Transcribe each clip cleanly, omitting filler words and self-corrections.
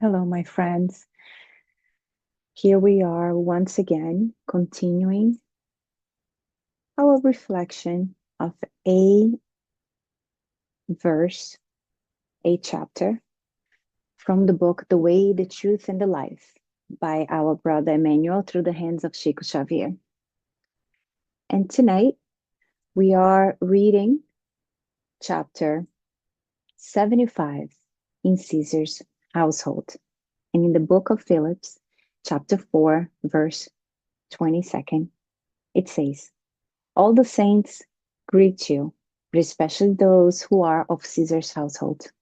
Hello, my friends. Here we are once again, continuing our reflection of a verse, a chapter from the book The Way, the Truth, and the Life by our brother Emmanuel through the hands of Chico Xavier. And tonight we are reading chapter 75 in Caesar's household. And in the book of Phillips, chapter 4, verse 22nd, it says, "All the saints greet you, but especially those who are of Caesar's household."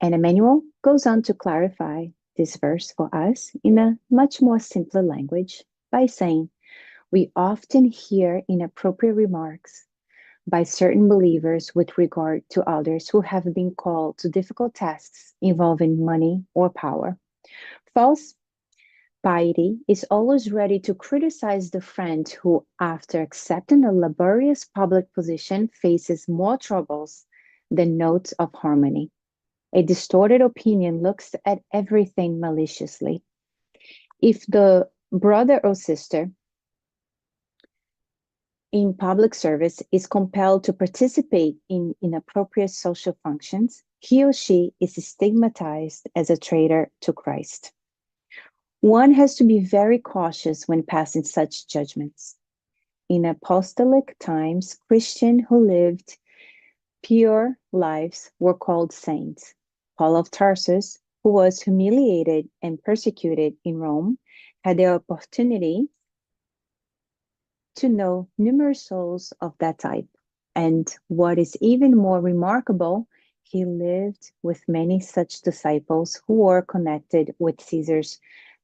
And Emmanuel goes on to clarify this verse for us in a much more simpler language by saying, "We often hear inappropriate remarks by certain believers with regard to others who have been called to difficult tasks involving money or power. False piety is always ready to criticize the friend who, after accepting a laborious public position, faces more troubles than notes of harmony. A distorted opinion looks at everything maliciously. If the brother or sister in public service is compelled to participate in inappropriate social functions, he or she is stigmatized as a traitor to Christ. One has to be very cautious when passing such judgments. In apostolic times, Christians who lived pure lives were called saints. Paul of Tarsus, who was humiliated and persecuted in Rome, had the opportunity to know numerous souls of that type. And what is even more remarkable, he lived with many such disciples who were connected with Caesar's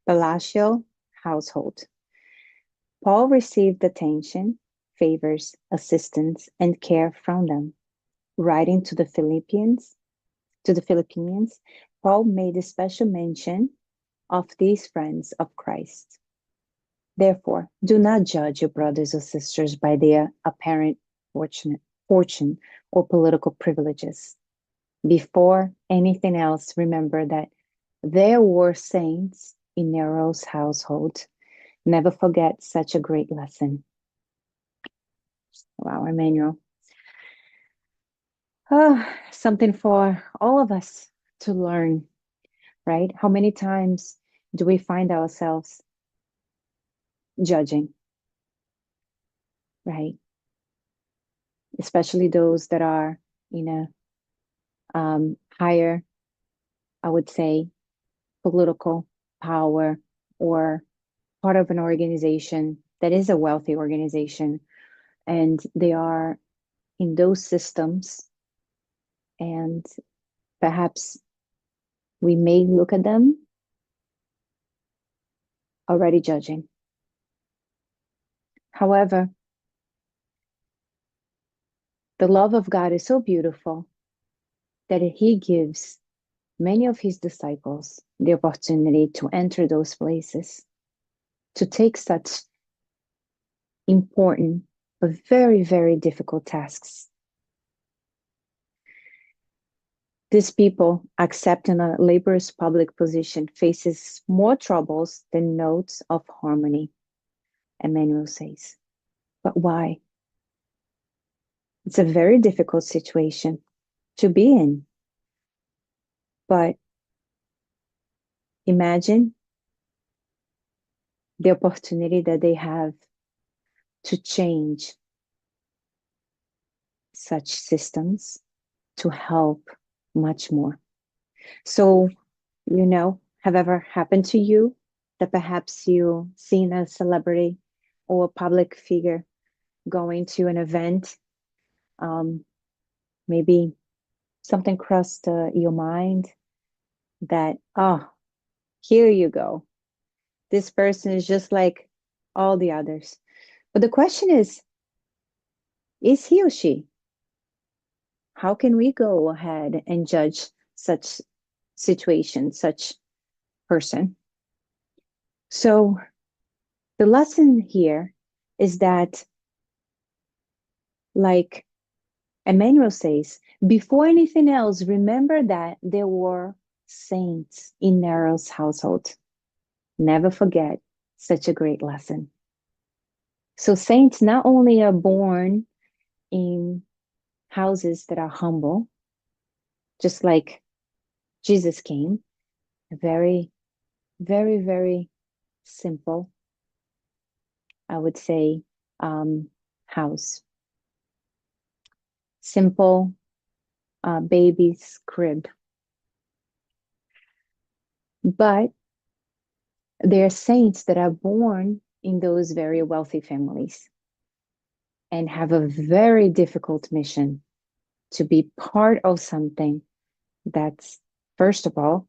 palatial household. Paul received attention, favors, assistance, and care from them. Writing to the Philippians, Paul made a special mention of these friends of Christ. Therefore, do not judge your brothers or sisters by their apparent fortune or political privileges. Before anything else, remember that there were saints in Nero's household. Never forget such a great lesson." Wow, Emmanuel. Something for all of us to learn, right? How many times do we find ourselves judging, right? Especially those that are in a higher, I would say, political power or part of an organization that is a wealthy organization, and they are in those systems, and perhaps we may look at them already judging. However, the love of God is so beautiful that he gives many of his disciples the opportunity to enter those places, to take such important but very, very difficult tasks. These people accepting a laborious public position faces more troubles than notes of harmony, Emmanuel says. But why? It's a very difficult situation to be in. But imagine the opportunity that they have to change such systems to help much more. So, have ever happened to you that perhaps you seen a celebrity or a public figure going to an event? Maybe something crossed your mind that, oh, here you go. This person is just like all the others. But the question is he or she? How can we go ahead and judge such situation, such person? So the lesson here is that, like Emmanuel says, before anything else, remember that there were saints in Nero's household. Never forget such a great lesson. So saints not only are born in houses that are humble, just like Jesus came, a very, very, very simple, I would say, house. Simple baby's crib. But there are saints that are born in those very wealthy families and have a very difficult mission to be part of something that's, first of all,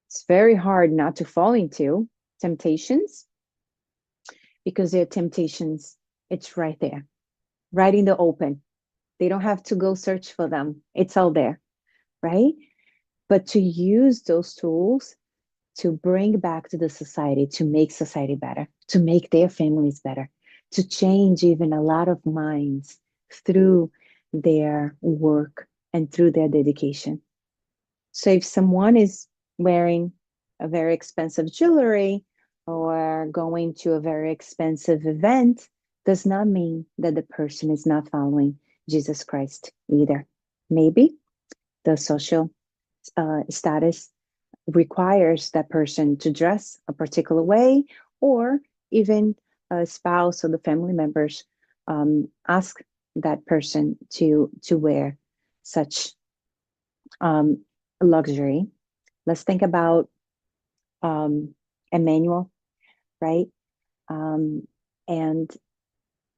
it's very hard not to fall into temptations, because their temptations, it's right there, right in the open. They don't have to go search for them. It's all there, right? But to use those tools to bring back to the society, to make society better, to make their families better, to change even a lot of minds through their work and through their dedication. So if someone is wearing a very expensive jewelry or going to a very expensive event, does not mean that the person is not following Jesus Christ either. Maybe the social status requires that person to dress a particular way, or even a spouse or the family members ask that person to wear such luxury. Let's think about Emmanuel, right? Um, and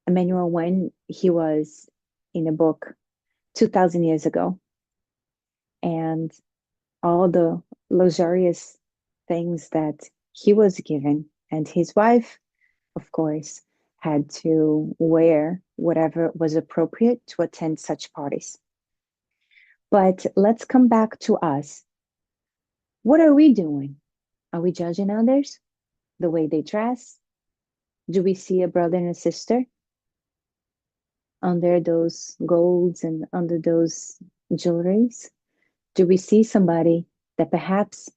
Emmanuel, when he was in a book 2,000 years ago, and all the luxurious things that he was given, and his wife, of course, had to wear whatever was appropriate to attend such parties. But let's come back to us. What are we doing? Are we judging others? The way they dress? Do we see a brother and a sister under those golds and under those jewelries? Do we see somebody that perhaps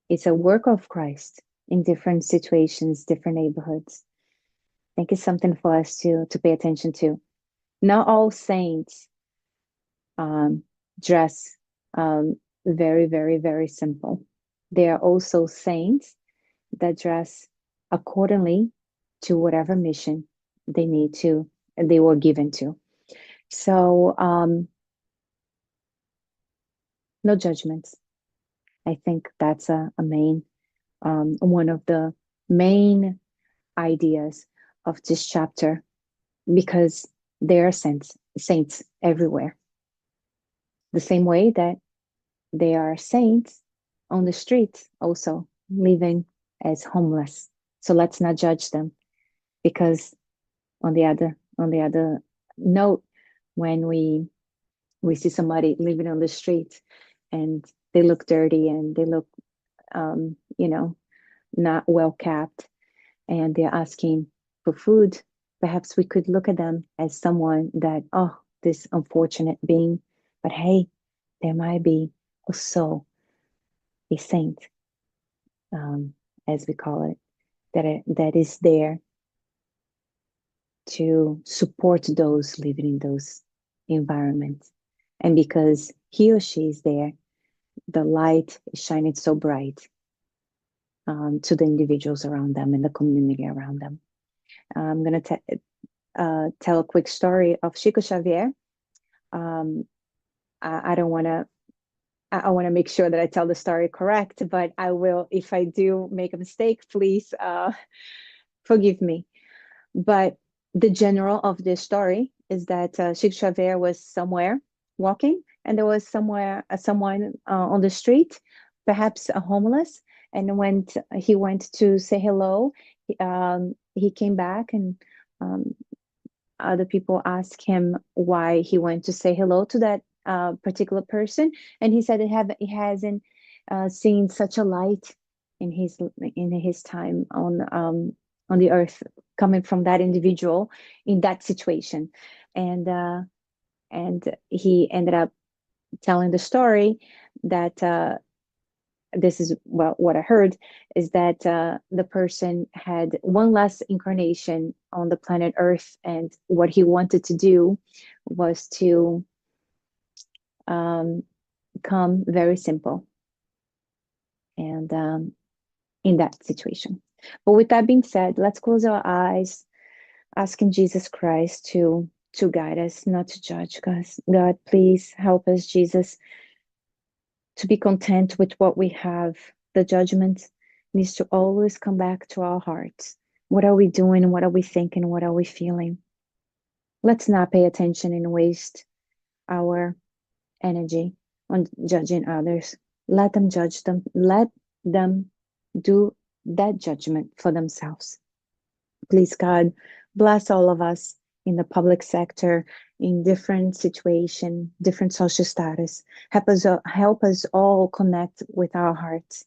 is a work of Christ in different situations, different neighborhoods? I think it's something for us to pay attention to. Not all saints um, dress very, very, very simple. There are also saints that dress accordingly to whatever mission they need to, they were given to. So, no judgments. I think that's a main, one of the main ideas of this chapter, because there are saints everywhere. The same way that there are saints on the streets also living as homeless. So let's not judge them, because on the other note, when we see somebody living on the street and they look dirty and they look you know, not well kept, and they're asking for food, perhaps we could look at them as someone that, oh, this unfortunate being, but hey, there might be a soul, a saint, um, as we call it, that is there to support those living in those environments. And because he or she is there, the light is shining so bright to the individuals around them and the community around them. I'm going to tell a quick story of Chico Xavier. Um, I don't want to. I want to make sure that I tell the story correct, but I will. If I do make a mistake, please forgive me. But the general of this story is that Chico Xavier was somewhere walking, and there was someone on the street, perhaps a homeless, and he went to say hello. He came back, and um, other people asked him why he went to say hello to that particular person, and he said he hasn't seen such a light in his time on the earth coming from that individual in that situation, and and he ended up telling the story that this is what I heard, is that the person had one last incarnation on the planet Earth, and what he wanted to do was to come very simple and in that situation. But with that being said, let's close our eyes, asking Jesus Christ to guide us, not to judge. God, please help us, Jesus, to be content with what we have. The judgment needs to always come back to our hearts. What are we doing? What are we thinking? What are we feeling? Let's not pay attention and waste our energy on judging others. Let them judge them. Let them do that judgment for themselves. Please, God, bless all of us in the public sector, in different situation, different social status. Help us all connect with our hearts.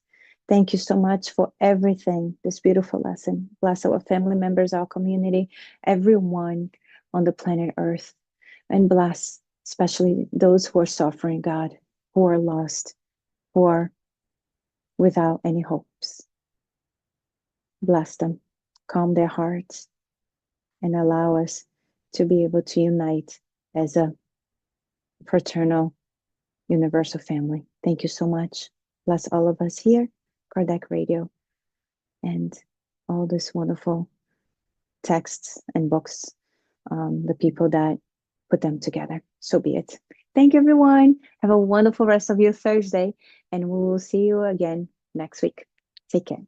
Thank you so much for everything, this beautiful lesson. Bless our family members, our community, everyone on the planet Earth, and bless especially those who are suffering, God, who are lost, who are without any hopes. Bless them, calm their hearts, and allow us to be able to unite as a fraternal, universal family. Thank you so much. Bless all of us here, Kardec Radio, and all these wonderful texts and books, the people that put them together. So be it. Thank you, everyone. Have a wonderful rest of your Thursday, and we will see you again next week. Take care.